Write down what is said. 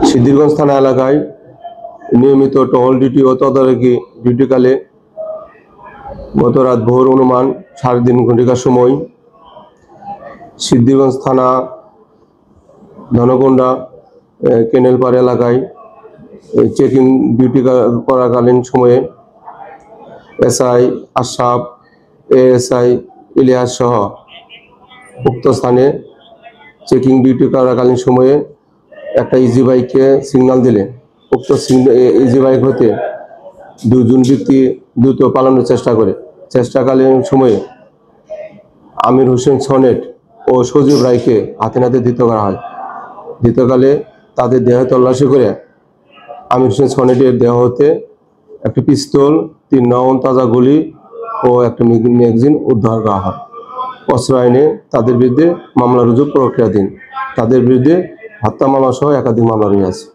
সিদ্ধিরগঞ্জ থানা এলাকায় নিয়মিত টহল ডিউটি ও তদারকি ডিউটিকালে গত রাত ভোর অনুমান 3:30 ঘটিকার সময় সিদ্ধিরগঞ্জ থানা ধনকুন্ডা কেনেলপাড় এলাকায় চেকিং ডিউটি করাকালীন সময়ে এসআই আশরাফ, এএসআই ইলিয়াস সহ উক্ত স্থানে চেকিং ডিউটি করাকালীন সময়ে একটা ইজি বাইককে সিগন্যাল দিলে উক্ত ইজি বাইক হতে দুজন ব্যক্তি দ্রুত পালানোর চেষ্টাকালীন সময়ে আমির হোসেন সনেট ও সজীব রায়কে হাতে নাতে ধৃত করা হয়। ধৃতকালে তাদের দেহ তল্লাশি করে আমির হোসেন সনেটের দেহ হতে একটি পিস্তল, 3 রাউন্ড তাজা গুলি ও একটা ম্যাগাজিন উদ্ধার করা হয়। অস্ত্র আইনে তাদের বিরুদ্ধে মামলা রুজু প্রক্রিয়াধীন। তাদের বিরুদ্ধে হত্যা মামলা সহ একাধিক মামলা রয়েছে।